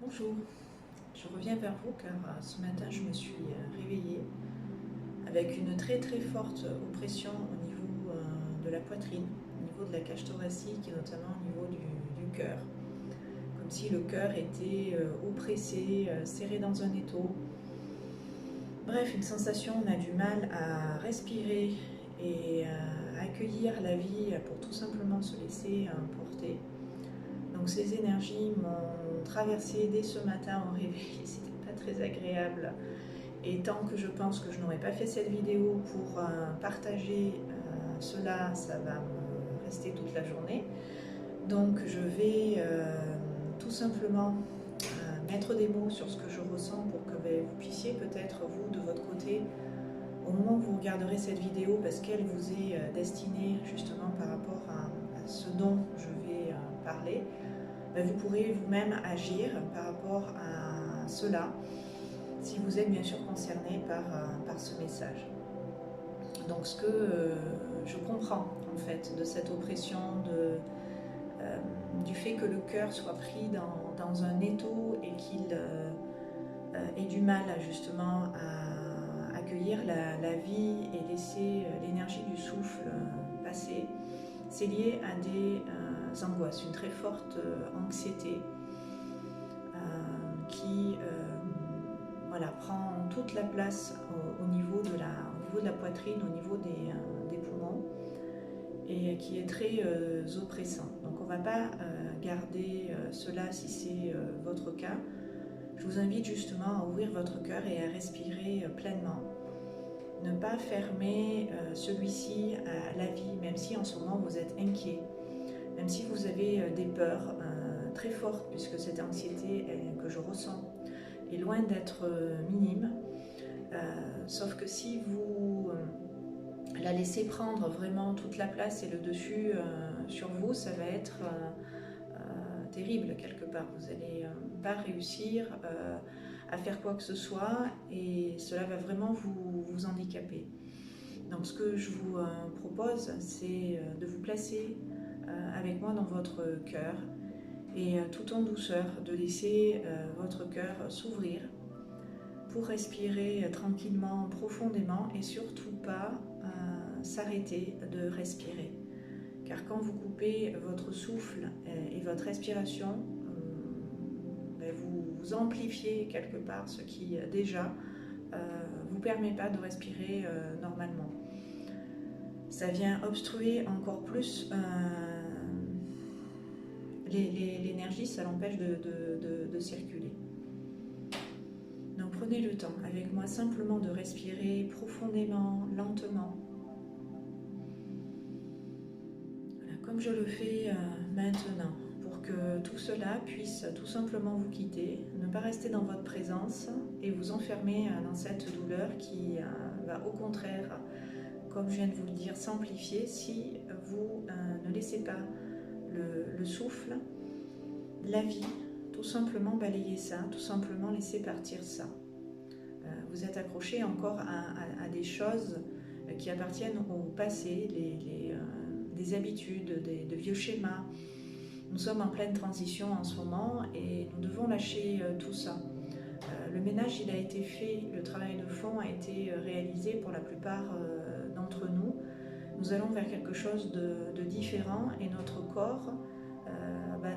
Bonjour, je reviens vers vous car ce matin je me suis réveillée avec une très forte oppression au niveau de la poitrine, au niveau de la cage thoracique et notamment au niveau du cœur. Comme si le cœur était oppressé, serré dans un étau. Bref, une sensation, on a du mal à respirer et à accueillir la vie pour tout simplement se laisser porter. Donc ces énergies m'ont traversé dès ce matin au réveil, c'était pas très agréable. Et tant que je pense que je n'aurais pas fait cette vidéo pour partager cela, ça va me rester toute la journée. Donc je vais tout simplement mettre des mots sur ce que je ressens pour que vous puissiez peut-être, vous, de votre côté, au moment où vous regarderez cette vidéo, parce qu'elle vous est destinée justement par rapport à ce dont je vais parler, vous pourrez vous-même agir par rapport à cela, si vous êtes bien sûr concerné par ce message. Donc ce que je comprends en fait de cette oppression, du fait que le cœur soit pris dans un étau et qu'il ait du mal justement à accueillir la vie et laisser l'énergie du souffle passer, c'est lié à des angoisses, une très forte anxiété qui voilà, prend toute la place au niveau de la poitrine, au niveau des poumons, et qui est très oppressant. Donc on ne va pas garder cela si c'est votre cas. Je vous invite justement à ouvrir votre cœur et à respirer pleinement. Ne pas fermer celui-ci à la vie, même si en ce moment vous êtes inquiet, même si vous avez des peurs très fortes, puisque cette anxiété que je ressens est loin d'être minime. Sauf que si vous la laissez prendre vraiment toute la place et le dessus sur vous, ça va être terrible quelque part. Vous n'allez pas réussir à faire quoi que ce soit et cela va vraiment vous handicaper. Donc ce que je vous propose, c'est de vous placer avec moi dans votre cœur et tout en douceur de laisser votre cœur s'ouvrir pour respirer tranquillement, profondément et surtout pas s'arrêter de respirer. Car quand vous coupez votre souffle et votre respiration, vous amplifiez quelque part ce qui déjà vous permet pas de respirer normalement. Ça vient obstruer encore plus l'énergie, ça l'empêche de circuler. Donc prenez le temps avec moi simplement de respirer profondément, lentement. Voilà, comme je le fais maintenant, pour que tout cela puisse tout simplement vous quitter, ne pas rester dans votre présence et vous enfermer dans cette douleur qui va au contraire, comme je viens de vous le dire, s'amplifier si vous ne laissez pas le souffle, la vie, tout simplement balayer ça, tout simplement laisser partir ça. Vous êtes accroché encore à des choses qui appartiennent au passé, des habitudes, de vieux schémas. Nous sommes en pleine transition en ce moment et nous devons lâcher tout ça. Le ménage, il a été fait, le travail de fond a été réalisé pour la plupart d'entre nous. Nous allons vers quelque chose de différent et notre corps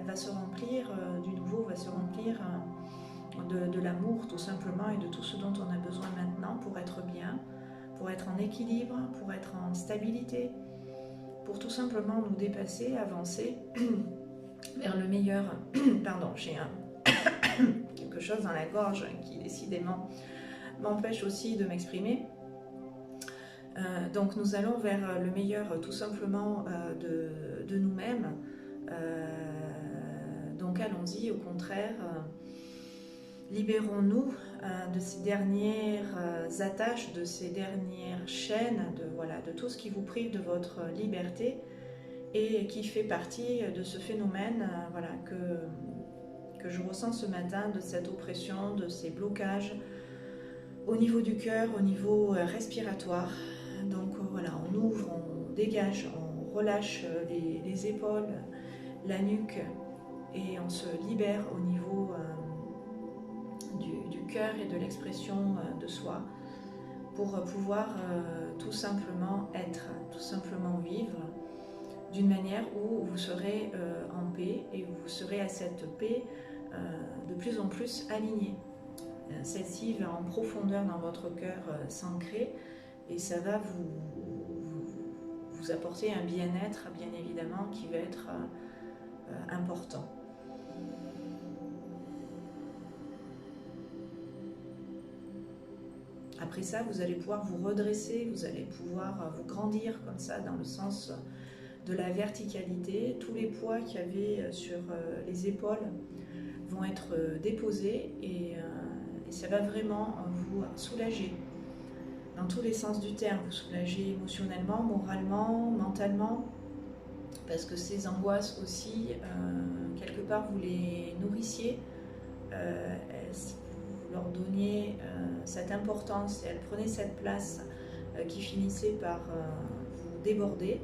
va se remplir du nouveau, va se remplir de l'amour tout simplement et de tout ce dont on a besoin maintenant pour être bien, pour être en équilibre, pour être en stabilité, pour tout simplement nous dépasser, avancer vers le meilleur. Pardon, j'ai quelque chose dans la gorge qui décidément m'empêche aussi de m'exprimer. Donc nous allons vers le meilleur tout simplement de nous-mêmes. Donc allons-y, au contraire, libérons-nous de ces dernières attaches, de ces dernières chaînes, de tout ce qui vous prive de votre liberté et qui fait partie de ce phénomène que je ressens ce matin, de cette oppression, de ces blocages au niveau du cœur, au niveau respiratoire. Donc voilà, on ouvre, on dégage, on relâche les épaules, la nuque et on se libère au niveau du cœur et de l'expression de soi, pour pouvoir tout simplement être, tout simplement vivre d'une manière où vous serez en paix et vous serez à cette paix de plus en plus alignée. Celle-ci va en profondeur dans votre cœur s'ancrer et ça va vous apporter un bien-être, bien évidemment, qui va être important. Après ça, vous allez pouvoir vous redresser, vous allez pouvoir vous grandir comme ça dans le sens de la verticalité. Tous les poids qu'il y avait sur les épaules vont être déposés et ça va vraiment vous soulager dans tous les sens du terme. Vous soulager émotionnellement, moralement, mentalement, parce que ces angoisses aussi, quelque part, vous les nourrissiez, vous leur donniez cette importance et elles prenaient cette place qui finissait par vous déborder.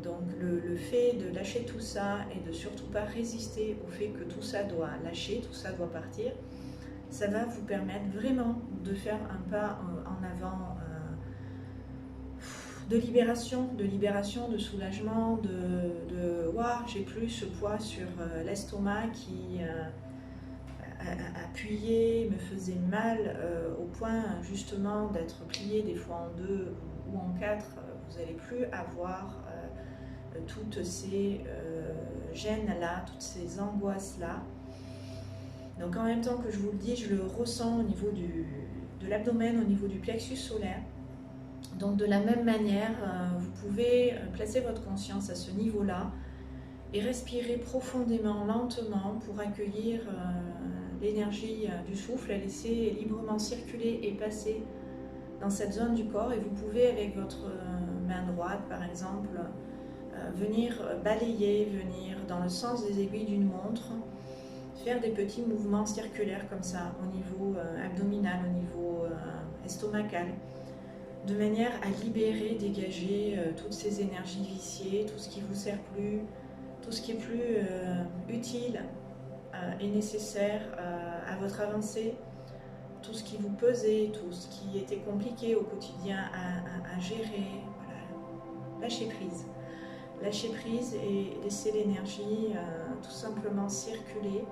Donc le fait de lâcher tout ça et de surtout pas résister au fait que tout ça doit lâcher, tout ça doit partir, ça va vous permettre vraiment de faire un pas en avant de libération, de soulagement, de wow, j'ai plus ce poids sur l'estomac qui appuyait, me faisait mal au point justement d'être plié des fois en 2 ou en 4. Vous n'allez plus avoir toutes ces gênes-là, toutes ces angoisses-là. Donc en même temps que je vous le dis, je le ressens au niveau de l'abdomen, au niveau du plexus solaire. Donc de la même manière, vous pouvez placer votre conscience à ce niveau-là et respirer profondément, lentement pour accueillir l'énergie du souffle, la laisser librement circuler et passer dans cette zone du corps. Et vous pouvez avec votre main droite par exemple venir balayer, venir dans le sens des aiguilles d'une montre, faire des petits mouvements circulaires comme ça au niveau abdominal, au niveau estomacal, de manière à libérer, dégager toutes ces énergies viciées, tout ce qui ne vous sert plus, tout ce qui est plus utile et nécessaire à votre avancée, tout ce qui vous pesait, tout ce qui était compliqué au quotidien à gérer. Voilà. Lâchez prise. Lâchez prise et laissez l'énergie tout simplement circuler.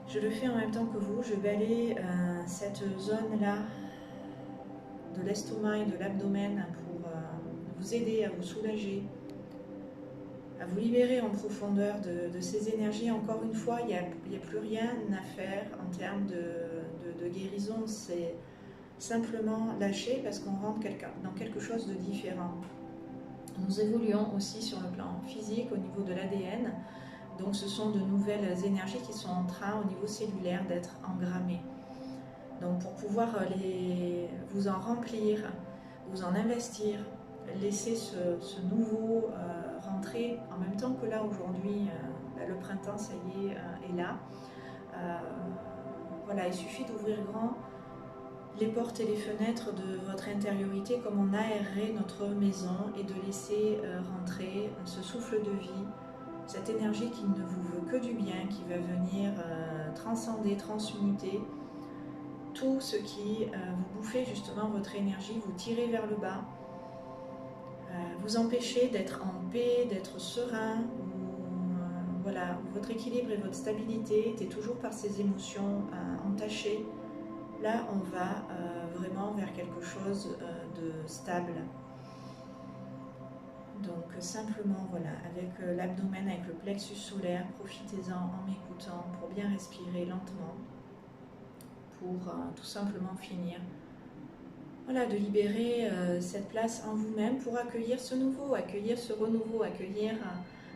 Je le fais en même temps que vous, je balaye cette zone-là de l'estomac et de l'abdomen pour vous aider à vous soulager, à vous libérer en profondeur de ces énergies. Encore une fois, il n'y a plus rien à faire en termes de guérison, c'est simplement lâcher parce qu'on rentre dans quelque chose de différent. Nous évoluons aussi sur le plan physique au niveau de l'ADN, donc ce sont de nouvelles énergies qui sont en train au niveau cellulaire d'être engrammées. Donc pour pouvoir vous en remplir, vous en investir, laisser ce nouveau rentrer en même temps que là aujourd'hui, le printemps ça y est là. Voilà, il suffit d'ouvrir grand les portes et les fenêtres de votre intériorité comme on aérerait notre maison et de laisser rentrer ce souffle de vie, cette énergie qui ne vous veut que du bien, qui va venir transcender, transmuter tout ce qui vous bouffait justement votre énergie, vous tirez vers le bas, vous empêchez d'être en paix, d'être serein, voilà, votre équilibre et votre stabilité étaient toujours par ces émotions entachées. Là, on va vraiment vers quelque chose de stable. Donc simplement, voilà, avec l'abdomen, avec le plexus solaire, profitez-en en m'écoutant pour bien respirer lentement, pour tout simplement finir. Voilà, de libérer cette place en vous-même pour accueillir ce nouveau, accueillir ce renouveau, accueillir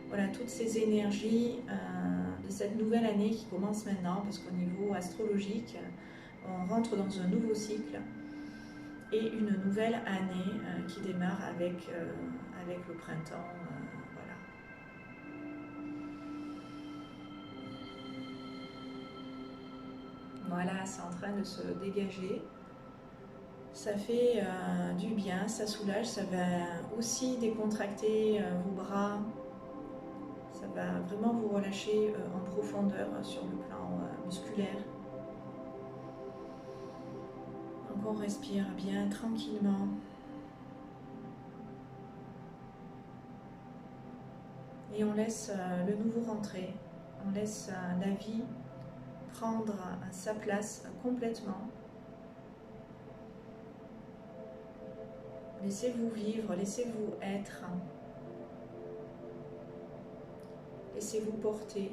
voilà, toutes ces énergies de cette nouvelle année qui commence maintenant, parce qu'au niveau astrologique, on rentre dans un nouveau cycle et une nouvelle année qui démarre avec le printemps. Voilà. Voilà, c'est en train de se dégager. Ça fait du bien, ça soulage, ça va aussi décontracter vos bras. Ça va vraiment vous relâcher en profondeur sur le plan musculaire. Donc on respire bien tranquillement. Et on laisse le nouveau rentrer. On laisse la vie prendre sa place complètement. Laissez-vous vivre, laissez-vous être. Laissez-vous porter.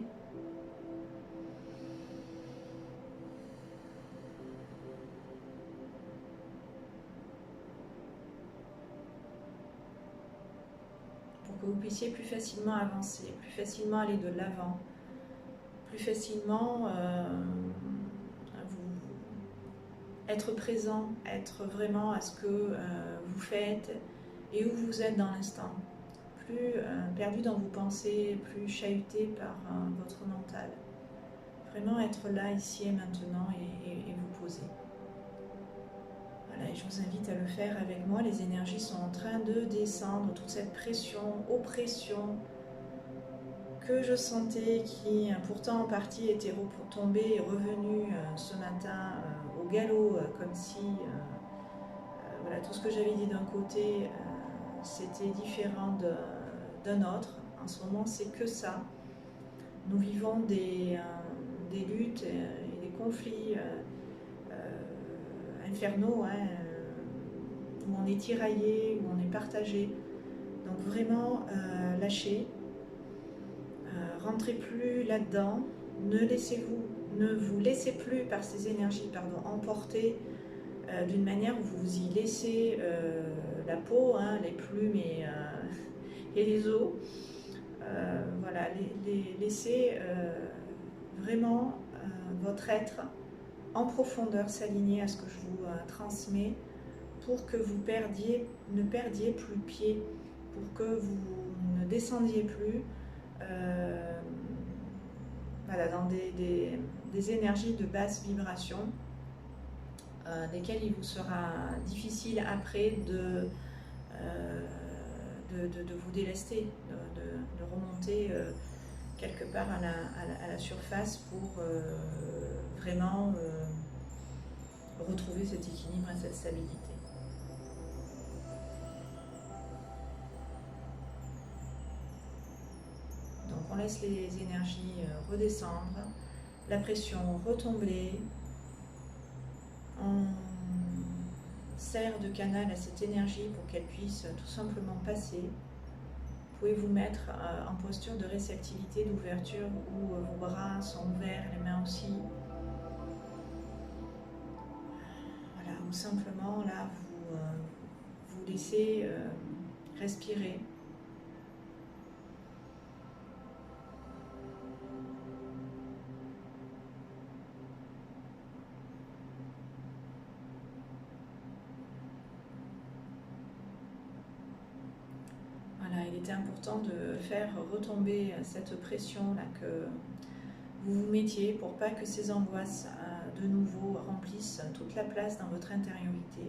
Pour que vous puissiez plus facilement avancer, plus facilement aller de l'avant, plus facilement être présent, être vraiment à ce que vous faites et où vous êtes dans l'instant. Plus perdu dans vos pensées, plus chahuté par votre mental. Vraiment être là, ici et maintenant et vous poser. Voilà, et je vous invite à le faire avec moi. Les énergies sont en train de descendre, toute cette pression, oppression que je sentais, qui pourtant en partie était retombée et revenue ce matin au galop, comme si voilà, tout ce que j'avais dit d'un côté, c'était différent d'un autre. En ce moment, c'est que ça. Nous vivons des luttes et des conflits infernaux, hein, où on est tiraillé, où on est partagé. Donc vraiment, lâchez. Rentrez plus là-dedans. Ne vous laissez plus par ces énergies emporter d'une manière où vous y laissez la peau, hein, les plumes et les os. Voilà, laissez vraiment votre être en profondeur s'aligner à ce que je vous transmets pour que vous ne perdiez plus pied, pour que vous ne descendiez plus voilà, dans des énergies de basse vibration, desquelles il vous sera difficile après de vous délester, de remonter quelque part à la surface pour vraiment retrouver cet équilibre et cette stabilité. Donc on laisse les énergies redescendre, la pression retomber, on sert de canal à cette énergie pour qu'elle puisse tout simplement passer. Vous pouvez vous mettre en posture de réceptivité, d'ouverture, où vos bras sont ouverts, les mains aussi. Voilà, ou simplement là, vous laissez respirer. Voilà, il était important de faire retomber cette pression-là que vous vous mettiez pour pas que ces angoisses de nouveau remplissent toute la place dans votre intériorité.